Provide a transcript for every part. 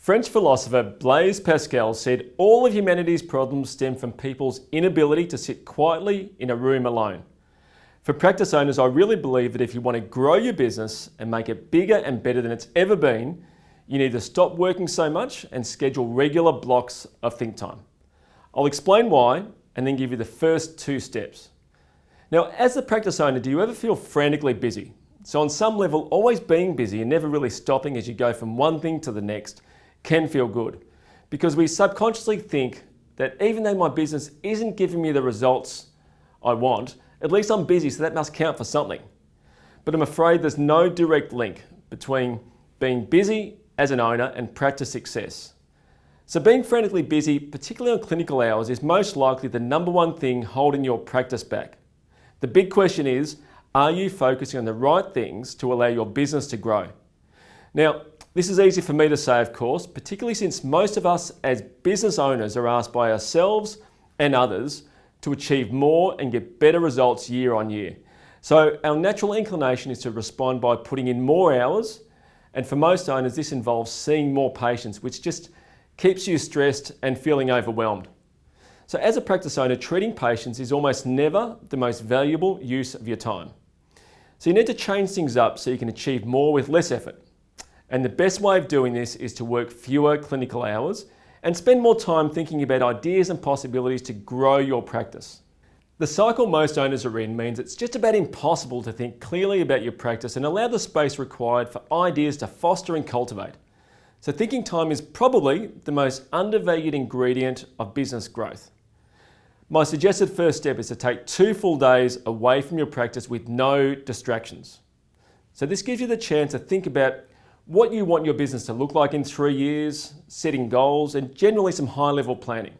French philosopher Blaise Pascal said all of humanity's problems stem from people's inability to sit quietly in a room alone. For practice owners, I really believe that if you want to grow your business and make it bigger and better than it's ever been, you need to stop working so much and schedule regular blocks of think time. I'll explain why and then give you the first 2 steps. Now, as a practice owner, do you ever feel frantically busy? So on some level, always being busy and never really stopping as you go from one thing to the next can feel good, because we subconsciously think that even though my business isn't giving me the results I want, at least I'm busy, so that must count for something. But I'm afraid there's no direct link between being busy as an owner and practice success. So being frantically busy, particularly on clinical hours, is most likely the number one thing holding your practice back. The big question is, are you focusing on the right things to allow your business to grow? Now, this is easy for me to say, of course, particularly since most of us as business owners are asked by ourselves and others to achieve more and get better results year on year. So our natural inclination is to respond by putting in more hours, and for most owners this involves seeing more patients, which just keeps you stressed and feeling overwhelmed. So as a practice owner, treating patients is almost never the most valuable use of your time. So you need to change things up so you can achieve more with less effort. And the best way of doing this is to work fewer clinical hours and spend more time thinking about ideas and possibilities to grow your practice. The cycle most owners are in means it's just about impossible to think clearly about your practice and allow the space required for ideas to foster and cultivate. So thinking time is probably the most undervalued ingredient of business growth. My suggested first step is to take 2 full days away from your practice with no distractions. So this gives you the chance to think about what you want your business to look like in 3 years, setting goals, and generally some high-level planning.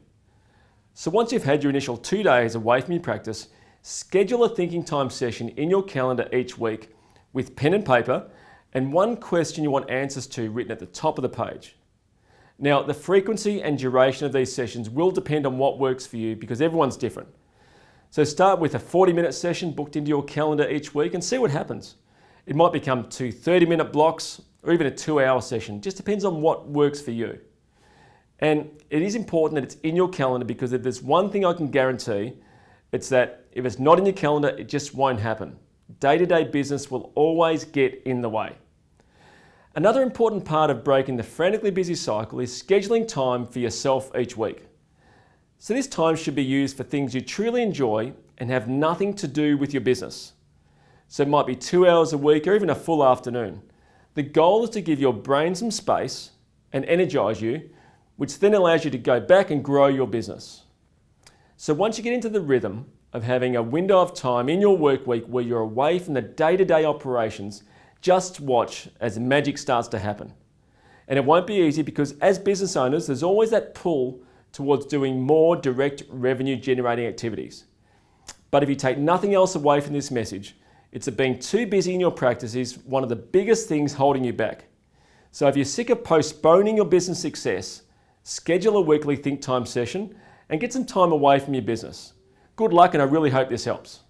So once you've had your initial 2 days away from your practice, schedule a thinking time session in your calendar each week with pen and paper and 1 question you want answers to written at the top of the page. Now, the frequency and duration of these sessions will depend on what works for you because everyone's different. So start with a 40-minute session booked into your calendar each week and see what happens. It might become 2 30-minute blocks or even a 2-hour session. Just depends on what works for you. And it is important that it's in your calendar because if there's one thing I can guarantee, it's that if it's not in your calendar, it just won't happen. Day-to-day business will always get in the way. Another important part of breaking the frantically busy cycle is scheduling time for yourself each week. So this time should be used for things you truly enjoy and have nothing to do with your business. So it might be 2 hours a week or even a full afternoon. The goal is to give your brain some space and energize you, which then allows you to go back and grow your business. So once you get into the rhythm of having a window of time in your work week where you're away from the day-to-day operations, just watch as the magic starts to happen. And it won't be easy because as business owners, there's always that pull towards doing more direct revenue generating activities. But if you take nothing else away from this message, it's that being too busy in your practice is one of the biggest things holding you back. So if you're sick of postponing your business success, schedule a weekly think time session and get some time away from your business. Good luck, and I really hope this helps.